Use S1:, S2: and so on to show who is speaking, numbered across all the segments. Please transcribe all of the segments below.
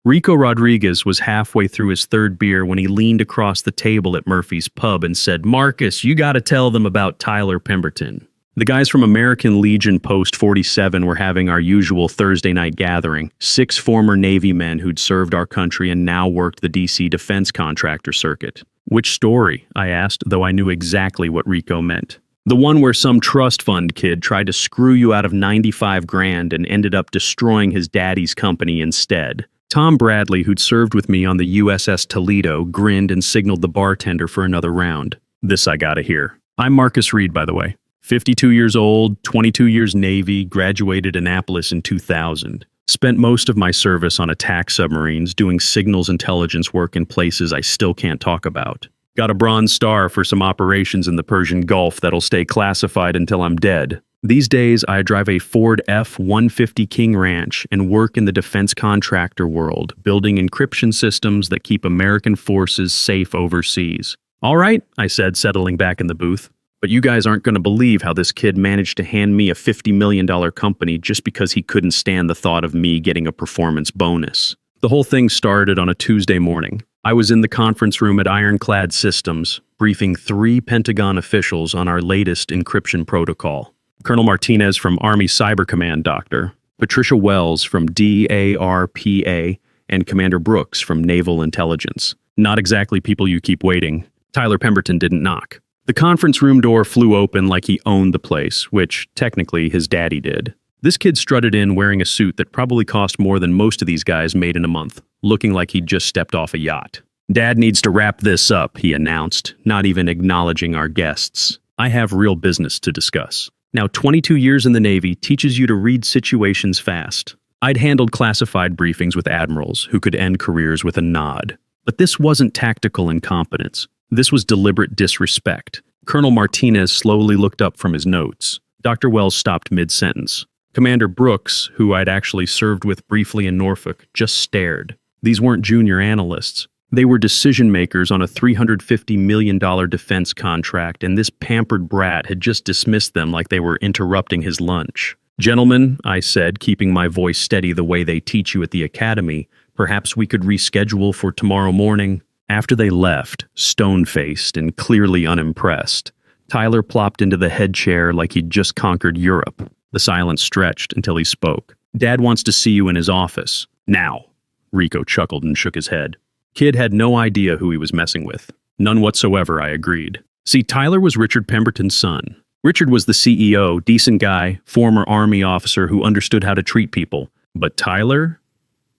S1: Rico Rodriguez was halfway through his third beer when he leaned across the table at Murphy's Pub and said, "Marcus, you gotta tell them about Tyler Pemberton." The guys from American Legion Post 47 were having our usual Thursday night gathering. 6 former Navy men who'd served our country and now worked the DC defense contractor circuit. "Which story?" I asked, though I knew exactly what Rico meant. "The one where some trust fund kid tried to screw you out of 95 grand and ended up destroying his daddy's company instead." Tom Bradley, who'd served with me on the USS Toledo, grinned and signaled the bartender for another round. "This I gotta hear. I'm Marcus Reed, by the way. 52 years old, 22 years Navy, graduated Annapolis in 2000. Spent most of my service on attack submarines doing signals intelligence work in places I still can't talk about. Got a Bronze Star for some operations in the Persian Gulf that'll stay classified until I'm dead. These days, I drive a Ford F-150 King Ranch and work in the defense contractor world, building encryption systems that keep American forces safe overseas." "All right," I said, settling back in the booth. "But you guys aren't going to believe how this kid managed to hand me a $50 million company just because he couldn't stand the thought of me getting a performance bonus." The whole thing started on a Tuesday morning. I was in the conference room at Ironclad Systems, briefing 3 Pentagon officials on our latest encryption protocol. Colonel Martinez from Army Cyber Command, Doctor, Patricia Wells from DARPA, and Commander Brooks from Naval Intelligence. Not exactly people you keep waiting. Tyler Pemberton didn't knock. The conference room door flew open like he owned the place, which, technically, his daddy did. This kid strutted in wearing a suit that probably cost more than most of these guys made in a month, looking like he'd just stepped off a yacht. "Dad needs to wrap this up," he announced, not even acknowledging our guests. "I have real business to discuss." Now, 22 years in the Navy teaches you to read situations fast. I'd handled classified briefings with admirals who could end careers with a nod. But this wasn't tactical incompetence. This was deliberate disrespect. Colonel Martinez slowly looked up from his notes. Dr. Wells stopped mid-sentence. Commander Brooks, who I'd actually served with briefly in Norfolk, just stared. These weren't junior analysts. They were decision-makers on a $350 million defense contract, and this pampered brat had just dismissed them like they were interrupting his lunch. "Gentlemen," I said, keeping my voice steady the way they teach you at the academy, "perhaps we could reschedule for tomorrow morning." After they left, stone-faced and clearly unimpressed, Tyler plopped into the head chair like he'd just conquered Europe. The silence stretched until he spoke. "Dad wants to see you in his office. Now." Rico chuckled and shook his head. Kid had no idea who he was messing with. None whatsoever, I agreed. See, Tyler was Richard Pemberton's son. Richard was the CEO, decent guy, former Army officer who understood how to treat people. But Tyler?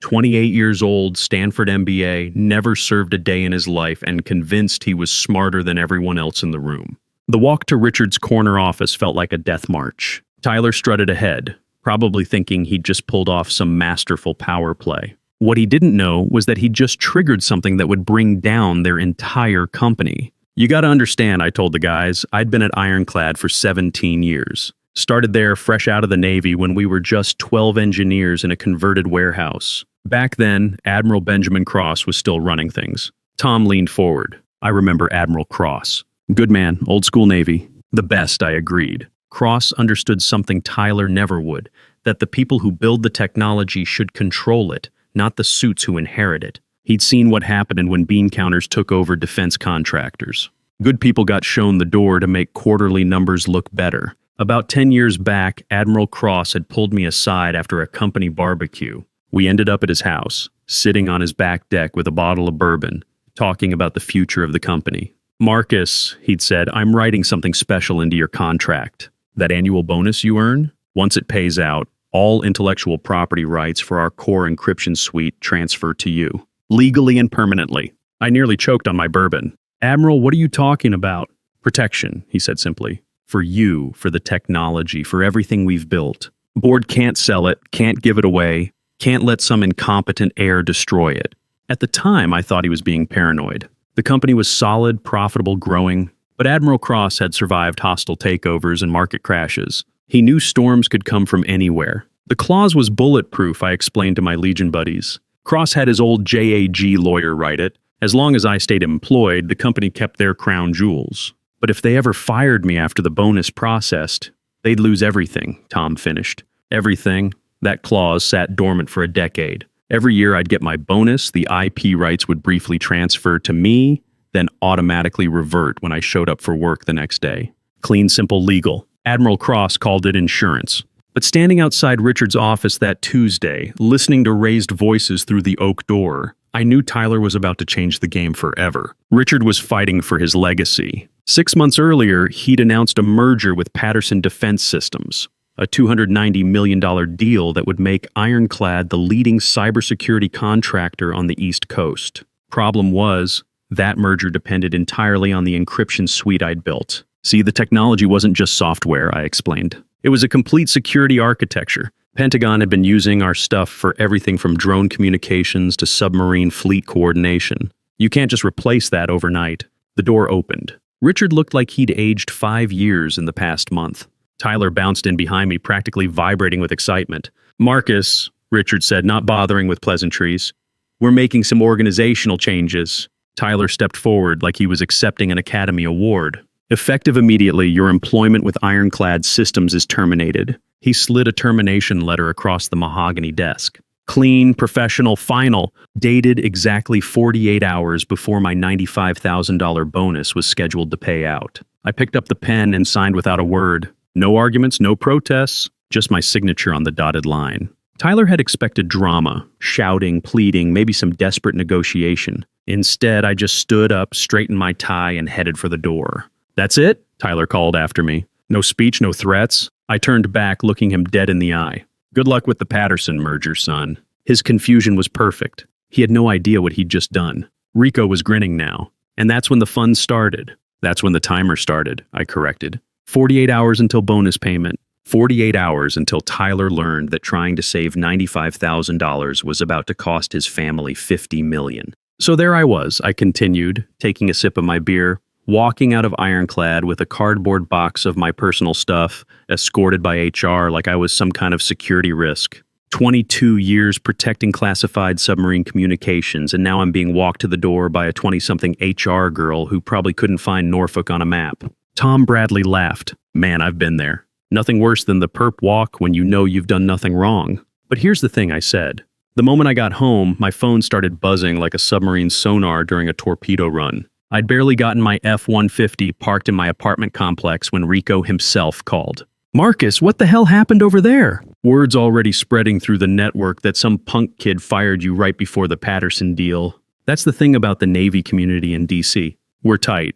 S1: 28 years old, Stanford MBA, never served a day in his life, and convinced he was smarter than everyone else in the room. The walk to Richard's corner office felt like a death march. Tyler strutted ahead, probably thinking he'd just pulled off some masterful power play. What he didn't know was that he'd just triggered something that would bring down their entire company. "You gotta understand," I told the guys, "I'd been at Ironclad for 17 years. Started there fresh out of the Navy when we were just 12 engineers in a converted warehouse. Back then, Admiral Benjamin Cross was still running things." Tom leaned forward. "I remember Admiral Cross. Good man, old school Navy." "The best," I agreed. Cross understood something Tyler never would, that the people who build the technology should control it, not the suits who inherit it. He'd seen what happened when bean counters took over defense contractors. Good people got shown the door to make quarterly numbers look better. About 10 years back, Admiral Cross had pulled me aside after a company barbecue. We ended up at his house, sitting on his back deck with a bottle of bourbon, talking about the future of the company. "Marcus," he'd said, "I'm writing something special into your contract. That annual bonus you earn, once it pays out, all intellectual property rights for our core encryption suite transfer to you, legally and permanently." I nearly choked on my bourbon. "Admiral, what are you talking about?" "Protection," he said simply. "For you, for the technology, for everything we've built. Board can't sell it, can't give it away, can't let some incompetent heir destroy it." At the time, I thought he was being paranoid. The company was solid, profitable, growing, but Admiral Cross had survived hostile takeovers and market crashes. He knew storms could come from anywhere. The clause was bulletproof, I explained to my Legion buddies. Cross had his old JAG lawyer write it. As long as I stayed employed, the company kept their crown jewels. But if they ever fired me after the bonus processed, they'd lose everything, Tom finished. Everything. That clause sat dormant for a decade. Every year I'd get my bonus, the IP rights would briefly transfer to me, then automatically revert when I showed up for work the next day. Clean, simple, legal. Admiral Cross called it insurance. But standing outside Richard's office that Tuesday, listening to raised voices through the oak door, I knew Tyler was about to change the game forever. Richard was fighting for his legacy. 6 months earlier, he'd announced a merger with Patterson Defense Systems, a $290 million deal that would make Ironclad the leading cybersecurity contractor on the East Coast. Problem was, that merger depended entirely on the encryption suite I'd built. See, the technology wasn't just software, I explained. It was a complete security architecture. Pentagon had been using our stuff for everything from drone communications to submarine fleet coordination. You can't just replace that overnight. The door opened. Richard looked like he'd aged 5 years in the past month. Tyler bounced in behind me, practically vibrating with excitement. "Marcus," Richard said, not bothering with pleasantries, "we're making some organizational changes." Tyler stepped forward like he was accepting an Academy Award. "Effective immediately, your employment with Ironclad Systems is terminated." He slid a termination letter across the mahogany desk. Clean, professional, final, dated exactly 48 hours before my $95,000 bonus was scheduled to pay out. I picked up the pen and signed without a word. No arguments, no protests, just my signature on the dotted line. Tyler had expected drama, shouting, pleading, maybe some desperate negotiation. Instead, I just stood up, straightened my tie, and headed for the door. "That's it?" Tyler called after me. No speech, no threats. I turned back, looking him dead in the eye. "Good luck with the Patterson merger, son." His confusion was perfect. He had no idea what he'd just done. Rico was grinning now. And that's when the fun started. That's when the timer started, I corrected. 48 hours until bonus payment. 48 hours until Tyler learned that trying to save $95,000 was about to cost his family $50 million. So there I was, I continued, taking a sip of my beer, walking out of Ironclad with a cardboard box of my personal stuff, escorted by HR like I was some kind of security risk. 22 years protecting classified submarine communications, and now I'm being walked to the door by a 20-something HR girl who probably couldn't find Norfolk on a map. Tom Bradley laughed. "Man, I've been there. Nothing worse than the perp walk when you know you've done nothing wrong." "But here's the thing," I said. The moment I got home, my phone started buzzing like a submarine sonar during a torpedo run. I'd barely gotten my F-150 parked in my apartment complex when Rico himself called. "Marcus, what the hell happened over there?" Word's already spreading through the network that some punk kid fired you right before the Patterson deal. That's the thing about the Navy community in DC. We're tight.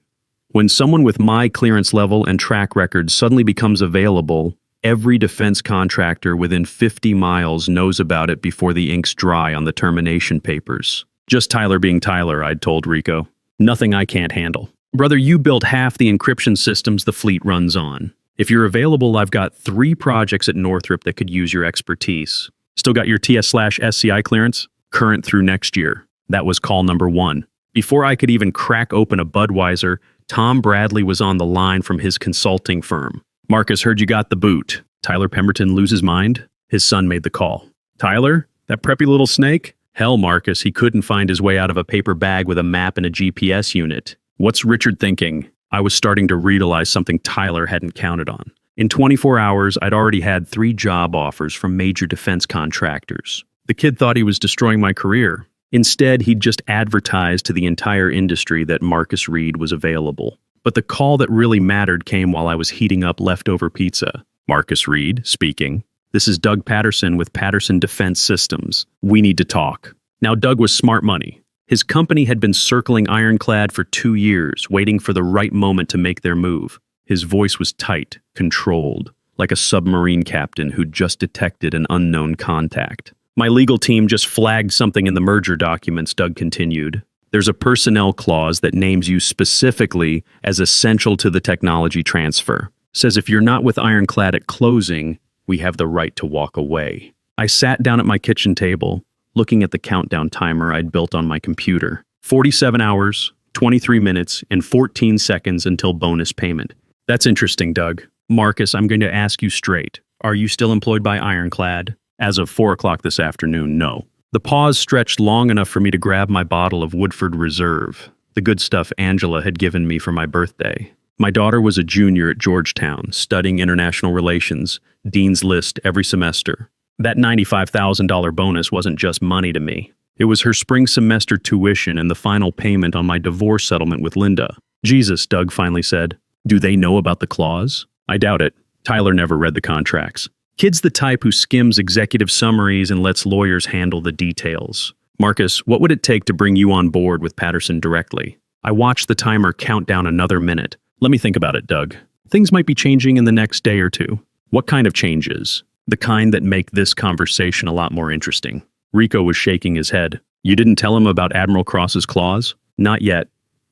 S1: When someone with my clearance level and track record suddenly becomes available, every defense contractor within 50 miles knows about it before the ink's dry on the termination papers. Just Tyler being Tyler, I'd told Rico. Nothing I can't handle. "Brother, you built half the encryption systems the fleet runs on. If you're available, I've got 3 projects at Northrop that could use your expertise. Still got your TS/SCI clearance? Current through next year." That was call number 1. Before I could even crack open a Budweiser, Tom Bradley was on the line from his consulting firm. "Marcus, heard you got the boot. Tyler Pemberton lose his mind?" His son made the call. "Tyler? That preppy little snake? Hell, Marcus, he couldn't find his way out of a paper bag with a map and a GPS unit. What's Richard thinking?" I was starting to realize something Tyler hadn't counted on. In 24 hours, I'd already had 3 job offers from major defense contractors. The kid thought he was destroying my career. Instead, he'd just advertised to the entire industry that Marcus Reed was available. But the call that really mattered came while I was heating up leftover pizza. "Marcus Reed, speaking. This is Doug Patterson with Patterson Defense Systems. We need to talk." Now, Doug was smart money. His company had been circling Ironclad for 2 years, waiting for the right moment to make their move. His voice was tight, controlled, like a submarine captain who'd just detected an unknown contact. "My legal team just flagged something in the merger documents," Doug continued. "There's a personnel clause that names you specifically as essential to the technology transfer. Says if you're not with Ironclad at closing, we have the right to walk away." I sat down at my kitchen table, looking at the countdown timer I'd built on my computer. 47 hours, 23 minutes, and 14 seconds until bonus payment. "That's interesting, Doug. Marcus, I'm going to ask you straight. Are you still employed by Ironclad?" As of 4 o'clock this afternoon, no. The pause stretched long enough for me to grab my bottle of Woodford Reserve, the good stuff Angela had given me for my birthday. My daughter was a junior at Georgetown, studying international relations, Dean's List every semester. That $95,000 bonus wasn't just money to me. It was her spring semester tuition and the final payment on my divorce settlement with Linda. Jesus, Doug finally said. Do they know about the clause? I doubt it. Tyler never read the contracts. Kid's the type who skims executive summaries and lets lawyers handle the details. Marcus, what would it take to bring you on board with Patterson directly? I watched the timer count down another minute. Let me think about it, Doug. Things might be changing in the next day or two. What kind of changes? The kind that make this conversation a lot more interesting. Rico was shaking his head. You didn't tell him about Admiral Cross's clause? Not yet.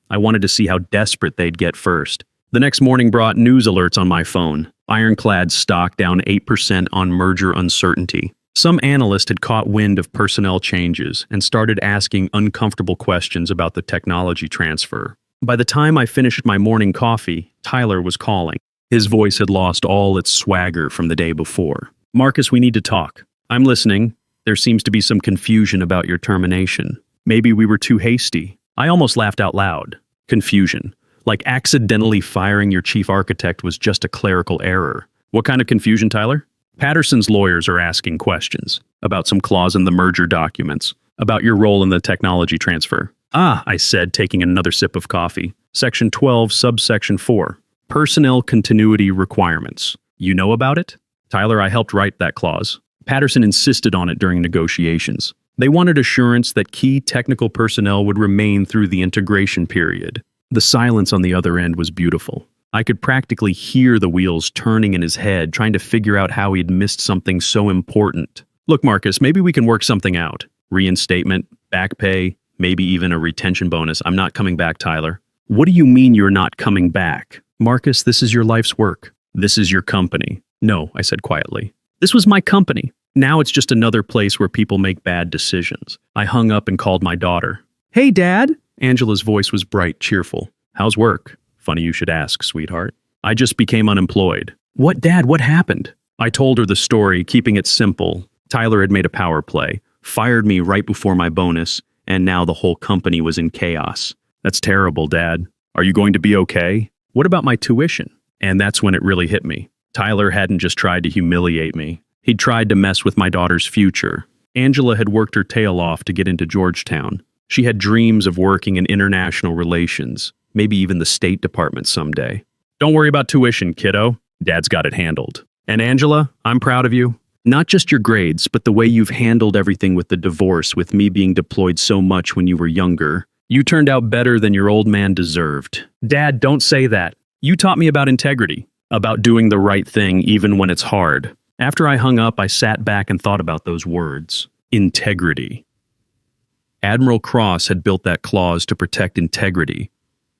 S1: I wanted to see how desperate they'd get first. The next morning brought news alerts on my phone. Ironclad's stock down 8% on merger uncertainty. Some analyst had caught wind of personnel changes and started asking uncomfortable questions about the technology transfer. By the time I finished my morning coffee, Tyler was calling. His voice had lost all its swagger from the day before. Marcus, we need to talk. I'm listening. There seems to be some confusion about your termination. Maybe we were too hasty. I almost laughed out loud. Confusion. Like accidentally firing your chief architect was just a clerical error. What kind of confusion, Tyler? Patterson's lawyers are asking questions about some clause in the merger documents, about your role in the technology transfer. Ah, I said, taking another sip of coffee. Section 12, subsection 4. Personnel continuity requirements. You know about it? Tyler, I helped write that clause. Patterson insisted on it during negotiations. They wanted assurance that key technical personnel would remain through the integration period. The silence on the other end was beautiful. I could practically hear the wheels turning in his head, trying to figure out how he'd missed something so important. Look, Marcus, maybe we can work something out. Reinstatement, back pay, maybe even a retention bonus. I'm not coming back, Tyler. What do you mean you're not coming back? Marcus, this is your life's work. This is your company. No, I said quietly. This was my company. Now it's just another place where people make bad decisions. I hung up and called my daughter. Hey, Dad. Angela's voice was bright, cheerful. How's work? Funny you should ask, sweetheart. I just became unemployed. What, Dad? What happened? I told her the story, keeping it simple. Tyler had made a power play, fired me right before my bonus, and now the whole company was in chaos. That's terrible, Dad. Are you going to be okay? What about my tuition? And that's when it really hit me. Tyler hadn't just tried to humiliate me. He'd tried to mess with my daughter's future. Angela had worked her tail off to get into Georgetown. She had dreams of working in international relations, maybe even the State Department someday. Don't worry about tuition, kiddo. Dad's got it handled. And Angela, I'm proud of you. Not just your grades, but the way you've handled everything with the divorce, with me being deployed so much when you were younger. You turned out better than your old man deserved. Dad, don't say that. You taught me about integrity, about doing the right thing even when it's hard. After I hung up, I sat back and thought about those words. Integrity. Admiral Cross had built that clause to protect integrity.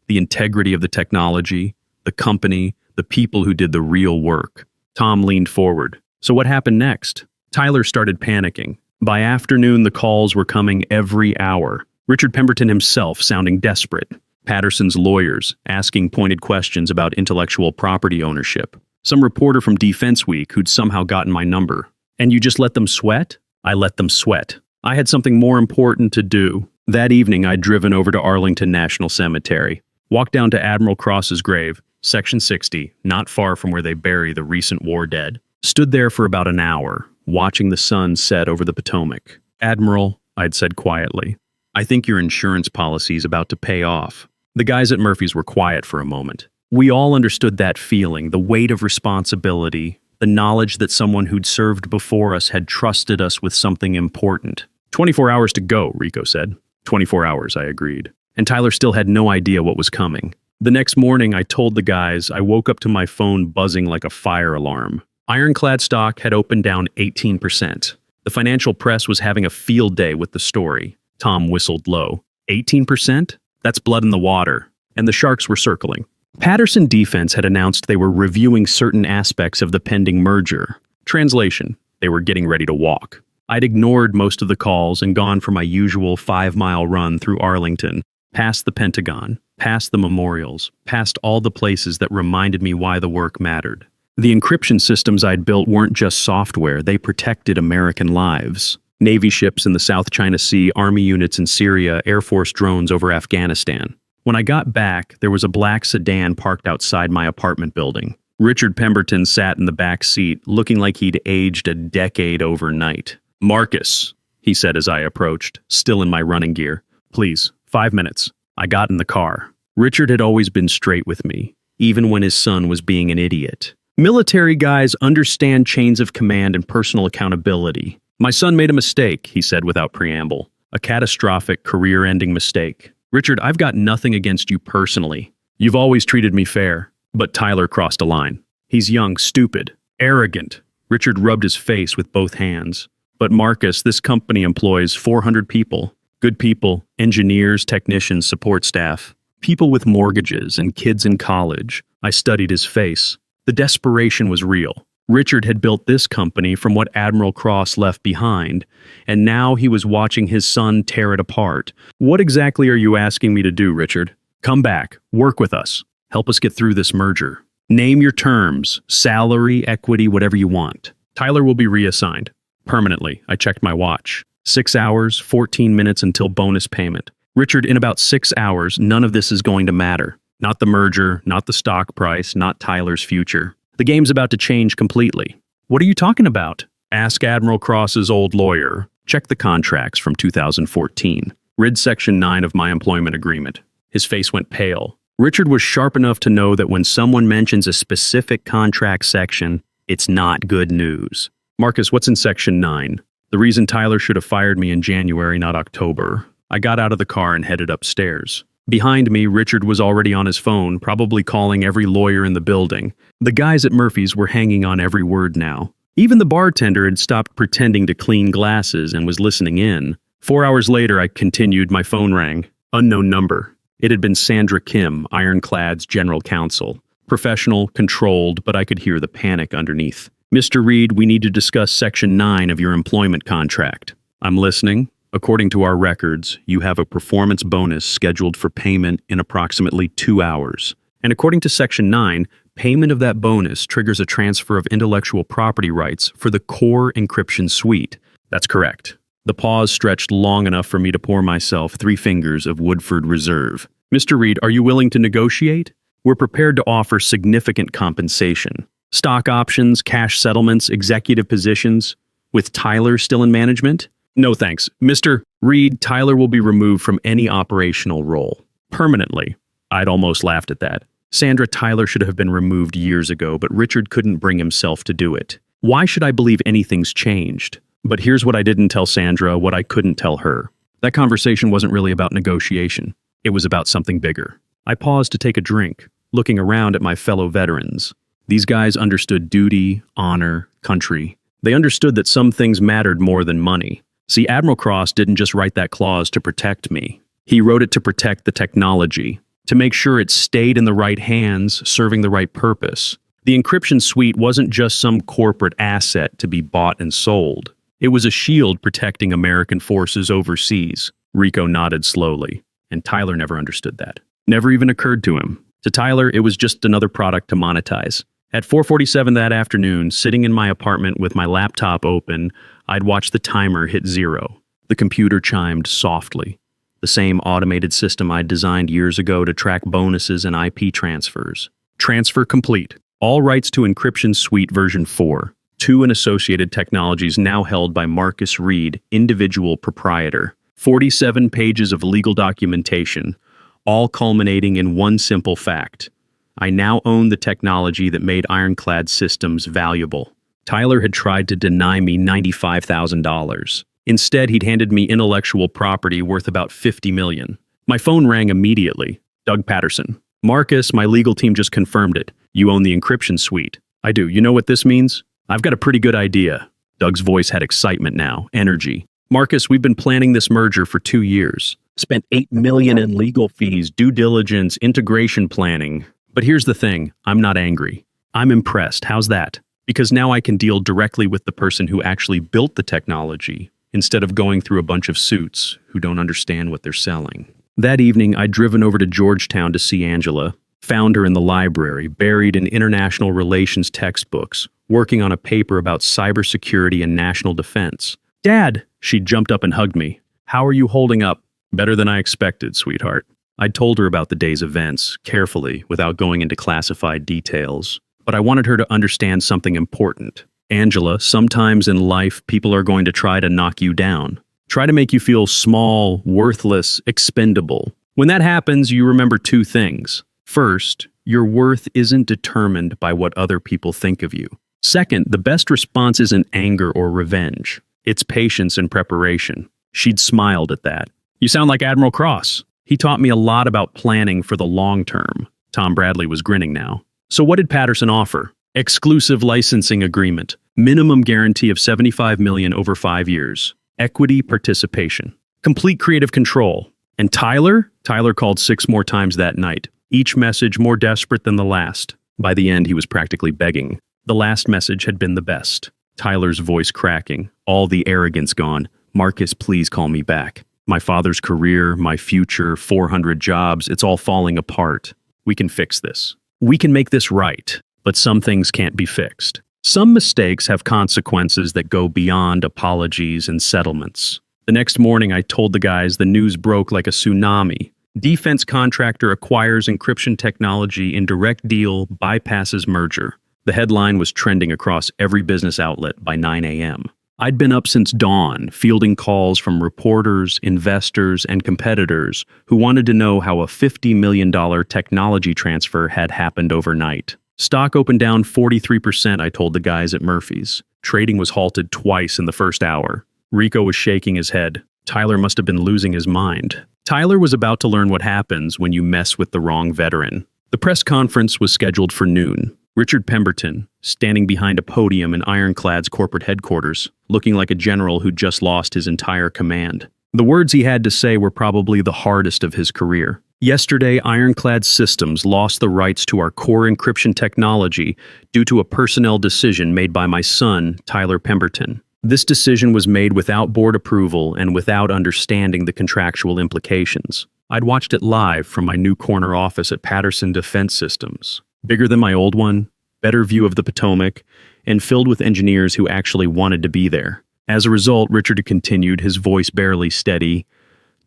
S1: The integrity of the technology, the company, the people who did the real work. Tom leaned forward. So what happened next? Tyler started panicking. By afternoon, the calls were coming every hour. Richard Pemberton himself sounding desperate. Patterson's lawyers asking pointed questions about intellectual property ownership. Some reporter from Defense Week who'd somehow gotten my number. And you just let them sweat? I let them sweat. I had something more important to do. That evening, I'd driven over to Arlington National Cemetery, walked down to Admiral Cross's grave, Section 60, not far from where they bury the recent war dead. Stood there for about an hour, watching the sun set over the Potomac. Admiral, I'd said quietly, I think your insurance policy is about to pay off. The guys at Murphy's were quiet for a moment. We all understood that feeling, the weight of responsibility, the knowledge that someone who'd served before us had trusted us with something important. 24 hours to go, Rico said. 24 hours, I agreed. And Tyler still had no idea what was coming. The next morning, I told the guys I woke up to my phone buzzing like a fire alarm. Ironclad stock had opened down 18%. The financial press was having a field day with the story. Tom whistled low. 18%? That's blood in the water. And the sharks were circling. Patterson Defense had announced they were reviewing certain aspects of the pending merger. Translation, they were getting ready to walk. I'd ignored most of the calls and gone for my usual 5-mile run through Arlington, past the Pentagon, past the memorials, past all the places that reminded me why the work mattered. The encryption systems I'd built weren't just software, they protected American lives. Navy ships in the South China Sea, Army units in Syria, Air Force drones over Afghanistan. When I got back, there was a black sedan parked outside my apartment building. Richard Pemberton sat in the back seat, looking like he'd aged a decade overnight. "Marcus," he said as I approached, still in my running gear. "Please, 5 minutes." I got in the car. Richard had always been straight with me, even when his son was being an idiot. Military guys understand chains of command and personal accountability. "My son made a mistake," he said without preamble. "A catastrophic, career-ending mistake. Richard, I've got nothing against you personally. You've always treated me fair." But Tyler crossed a line. "He's young, stupid, arrogant." Richard rubbed his face with both hands. "But Marcus, this company employs 400 people. Good people, engineers, technicians, support staff. People with mortgages and kids in college." I studied his face. The desperation was real. Richard had built this company from what Admiral Cross left behind, and now he was watching his son tear it apart. "What exactly are you asking me to do, Richard? Come back, work with us. Help us get through this merger. Name your terms, salary, equity, whatever you want. Tyler will be reassigned. Permanently." I checked my watch. 6 hours, 14 minutes until bonus payment. "Richard, in about 6 hours, none of this is going to matter. Not the merger, not the stock price, not Tyler's future. The game's about to change completely." "What are you talking about?" "Ask Admiral Cross's old lawyer. Check the contracts from 2014. Read Section 9 of my employment agreement." His face went pale. Richard was sharp enough to know that when someone mentions a specific contract section, it's not good news. "Marcus, what's in Section 9? The reason Tyler should have fired me in January, not October." I got out of the car and headed upstairs. Behind me, Richard was already on his phone, probably calling every lawyer in the building. The guys at Murphy's were hanging on every word now. Even the bartender had stopped pretending to clean glasses and was listening in. 4 hours later, I continued. My phone rang. Unknown number. It had been Sandra Kim, Ironclad's general counsel. Professional, controlled, but I could hear the panic underneath. "Mr. Reed, we need to discuss Section 9 of your employment contract." "I'm listening." "According to our records, you have a performance bonus scheduled for payment in approximately 2 hours. And according to Section 9, payment of that bonus triggers a transfer of intellectual property rights for the core encryption suite." "That's correct." The pause stretched long enough for me to pour myself 3 fingers of Woodford Reserve. "Mr. Reed, are you willing to negotiate? We're prepared to offer significant compensation. Stock options, cash settlements, executive positions. With Tyler still in management?" "No thanks. Mr. Reed, Tyler will be removed from any operational role. Permanently." I'd almost laughed at that. Sandra, Tyler should have been removed years ago, but Richard couldn't bring himself to do it. Why should I believe anything's changed? But here's what I didn't tell Sandra, what I couldn't tell her. That conversation wasn't really about negotiation. It was about something bigger. I paused to take a drink, looking around at my fellow veterans. These guys understood duty, honor, country. They understood that some things mattered more than money. See, Admiral Cross didn't just write that clause to protect me. He wrote it to protect the technology, to make sure it stayed in the right hands, serving the right purpose. The encryption suite wasn't just some corporate asset to be bought and sold. It was a shield protecting American forces overseas. Rico nodded slowly, and Tyler never understood that. Never even occurred to him. To Tyler, it was just another product to monetize. At 4:47 that afternoon, sitting in my apartment with my laptop open, I'd watched the timer hit 0. The computer chimed softly. The same automated system I'd designed years ago to track bonuses and IP transfers. Transfer complete. All rights to Encryption Suite version 4. To and associated technologies now held by Marcus Reed, individual proprietor. 47 pages of legal documentation, all culminating in one simple fact. I now own the technology that made Ironclad Systems valuable. Tyler had tried to deny me $95,000. Instead, he'd handed me intellectual property worth about $50 million. My phone rang immediately. Doug Patterson. "Marcus, my legal team just confirmed it. You own the encryption suite." "I do. You know what this means?" "I've got a pretty good idea." Doug's voice had excitement now, energy. "Marcus, we've been planning this merger for 2 years. Spent $8 million in legal fees, due diligence, integration planning. But here's the thing, I'm not angry. I'm impressed. How's that? Because now I can deal directly with the person who actually built the technology, instead of going through a bunch of suits who don't understand what they're selling." That evening, I'd driven over to Georgetown to see Angela. Found her in the library, buried in international relations textbooks, working on a paper about cybersecurity and national defense. "Dad!" She jumped up and hugged me. "How are you holding up?" "Better than I expected, sweetheart." I'd told her about the day's events, carefully, without going into classified details. but I wanted her to understand something important. Angela, sometimes in life, people are going to try to knock you down. Try to make you feel small, worthless, expendable. When that happens, you remember two things. First, your worth isn't determined by what other people think of you. Second, the best response isn't anger or revenge. It's patience and preparation. She'd smiled at that. You sound like Admiral Cross. He taught me a lot about planning for the long term. Tom Bradley was grinning now. So what did Patterson offer? Exclusive licensing agreement. Minimum guarantee of $75 million over 5 years. Equity participation. Complete creative control. And Tyler? Tyler called 6 more times that night. Each message more desperate than the last. By the end, he was practically begging. The last message had been the best. Tyler's voice cracking. All the arrogance gone. Marcus, please call me back. My father's career, my future, 400 jobs, it's all falling apart. We can fix this. We can make this right, but some things can't be fixed. Some mistakes have consequences that go beyond apologies and settlements. The next morning, I told the guys the news broke like a tsunami. Defense contractor acquires encryption technology in direct deal, bypasses merger. The headline was trending across every business outlet by 9 a.m. I'd been up since dawn, fielding calls from reporters, investors, and competitors who wanted to know how a $50 million technology transfer had happened overnight. Stock opened down 43%, I told the guys at Murphy's. Trading was halted twice in the first hour. Rico was shaking his head. Tyler must have been losing his mind. Tyler was about to learn what happens when you mess with the wrong veteran. The press conference was scheduled for noon. Richard Pemberton, standing behind a podium in Ironclad's corporate headquarters, looking like a general who'd just lost his entire command. The words he had to say were probably the hardest of his career. Yesterday, Ironclad Systems lost the rights to our core encryption technology due to a personnel decision made by my son, Tyler Pemberton. This decision was made without board approval and without understanding the contractual implications. I'd watched it live from my new corner office at Patterson Defense Systems. Bigger than my old one, better view of the Potomac, and filled with engineers who actually wanted to be there. As a result, Richard continued, his voice barely steady,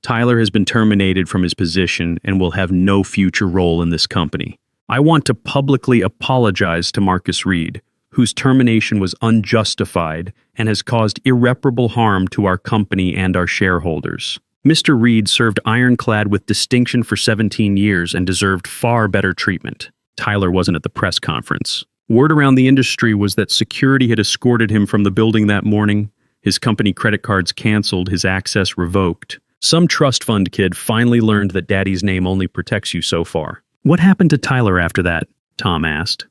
S1: Tyler has been terminated from his position and will have no future role in this company. I want to publicly apologize to Marcus Reed, whose termination was unjustified and has caused irreparable harm to our company and our shareholders. Mr. Reed served Ironclad with distinction for 17 years and deserved far better treatment. Tyler wasn't at the press conference. Word around the industry was that security had escorted him from the building that morning, his company credit cards canceled, his access revoked. Some trust fund kid finally learned that daddy's name only protects you so far. What happened to Tyler after that? Tom asked.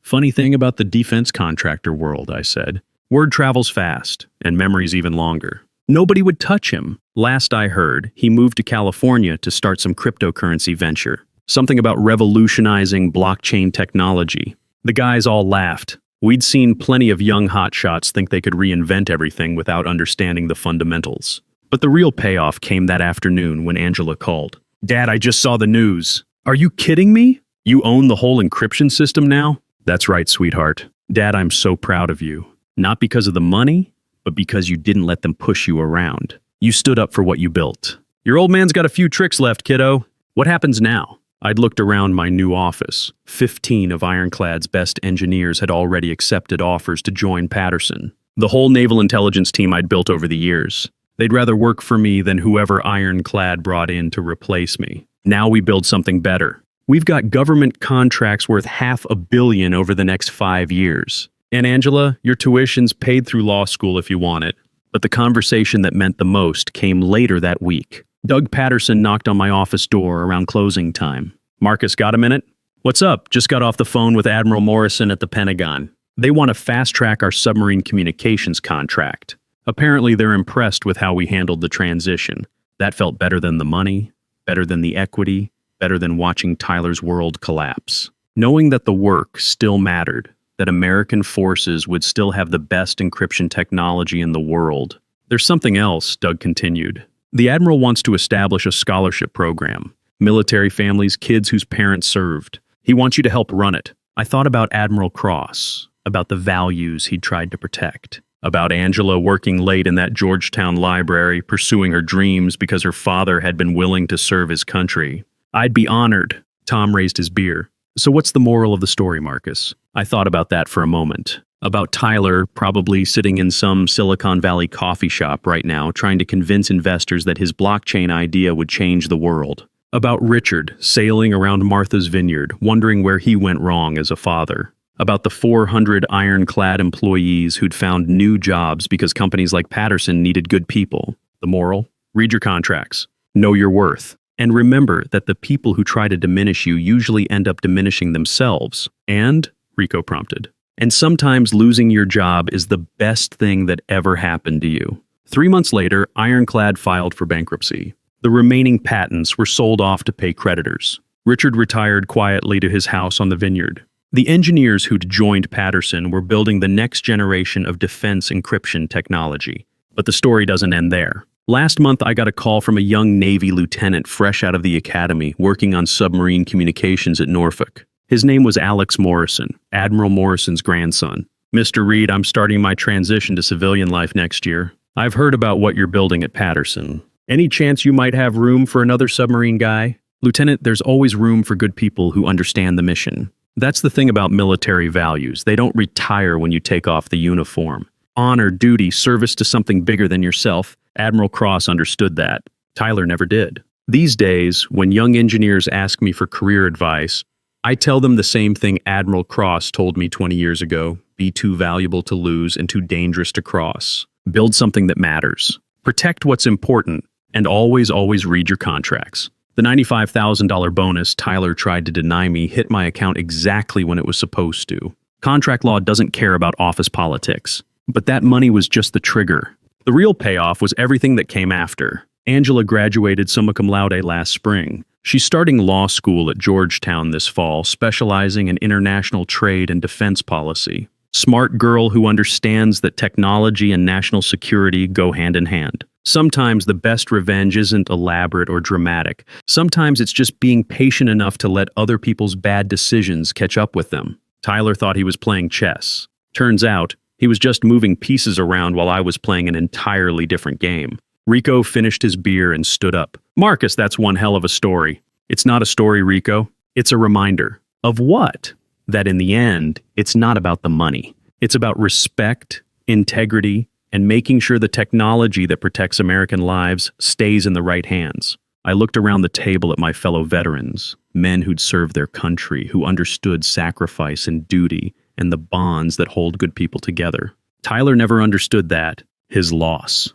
S1: Funny thing about the defense contractor world, I said. Word travels fast, and memories even longer. Nobody would touch him. Last I heard, he moved to California to start some cryptocurrency venture. Something about revolutionizing blockchain technology. The guys all laughed. We'd seen plenty of young hotshots think they could reinvent everything without understanding the fundamentals. But the real payoff came that afternoon when Angela called. Dad, I just saw the news. Are you kidding me? You own the whole encryption system now? That's right, sweetheart. Dad, I'm so proud of you. Not because of the money, but because you didn't let them push you around. You stood up for what you built. Your old man's got a few tricks left, kiddo. What happens now? I'd looked around my new office. 15 of Ironclad's best engineers had already accepted offers to join Patterson. The whole naval intelligence team I'd built over the years. They'd rather work for me than whoever Ironclad brought in to replace me. Now we build something better. We've got government contracts worth $500 million over the next 5 years. And Angela, your tuition's paid through law school if you want it. But the conversation that meant the most came later that week. Doug Patterson knocked on my office door around closing time. Marcus, got a minute? What's up? Just got off the phone with Admiral Morrison at the Pentagon. They want to fast-track our submarine communications contract. Apparently, they're impressed with how we handled the transition. That felt better than the money, better than the equity, better than watching Tyler's world collapse. Knowing that the work still mattered, that American forces would still have the best encryption technology in the world. There's something else, Doug continued. The Admiral wants to establish a scholarship program. Military families, kids whose parents served. He wants you to help run it. I thought about Admiral Cross, about the values he tried to protect, about Angela working late in that Georgetown library, pursuing her dreams because her father had been willing to serve his country. I'd be honored. Tom raised his beer. So what's the moral of the story, Marcus? I thought about that for a moment. About Tyler probably sitting in some Silicon Valley coffee shop right now trying to convince investors that his blockchain idea would change the world. About Richard sailing around Martha's Vineyard, wondering where he went wrong as a father. About the 400 ironclad employees who'd found new jobs because companies like Patterson needed good people. The moral? Read your contracts. Know your worth. And remember that the people who try to diminish you usually end up diminishing themselves. And, Rico prompted, and sometimes losing your job is the best thing that ever happened to you. 3 months later, Ironclad filed for bankruptcy. The remaining patents were sold off to pay creditors. Richard retired quietly to his house on the vineyard. The engineers who'd joined Patterson were building the next generation of defense encryption technology. But the story doesn't end there. Last month, I got a call from a young Navy lieutenant fresh out of the academy working on submarine communications at Norfolk. His name was Alex Morrison, Admiral Morrison's grandson. "Mr. Reed, I'm starting my transition to civilian life next year. I've heard about what you're building at Patterson. Any chance you might have room for another submarine guy?" "Lieutenant, there's always room for good people who understand the mission. That's the thing about military values. They don't retire when you take off the uniform. Honor, duty, service to something bigger than yourself. Admiral Cross understood that. Tyler never did. These days, when young engineers ask me for career advice, I tell them the same thing Admiral Cross told me 20 years ago. Be too valuable to lose and too dangerous to cross. Build something that matters. Protect what's important, and always read your contracts. The $95,000 bonus Tyler tried to deny me hit my account exactly when it was supposed to. Contract law doesn't care about office politics. But that money was just the trigger. The real payoff was everything that came after. Angela graduated summa cum laude last spring. She's starting law school at Georgetown this fall, specializing in international trade and defense policy. Smart girl who understands that technology and national security go hand in hand. Sometimes the best revenge isn't elaborate or dramatic. Sometimes it's just being patient enough to let other people's bad decisions catch up with them. Tyler thought he was playing chess. Turns out, he was just moving pieces around while I was playing an entirely different game. Rico finished his beer and stood up. "Marcus, that's one hell of a story." "It's not a story, Rico. It's a reminder." "Of what?" "That in the end, it's not about the money. It's about respect, integrity, and making sure the technology that protects American lives stays in the right hands." I looked around the table at my fellow veterans, men who'd served their country, who understood sacrifice and duty, and the bonds that hold good people together. Tyler never understood that, his loss.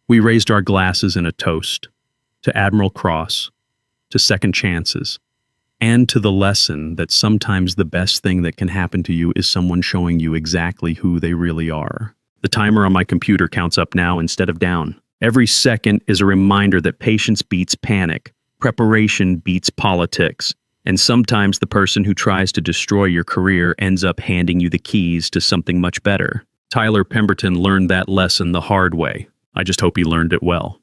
S1: We raised our glasses in a toast to Admiral Cross, to second chances, and to the lesson that sometimes the best thing that can happen to you is someone showing you exactly who they really are. The timer on my computer counts up now instead of down. Every second is a reminder that patience beats panic, preparation beats politics, and sometimes the person who tries to destroy your career ends up handing you the keys to something much better. Tyler Pemberton learned that lesson the hard way. I just hope he learned it well.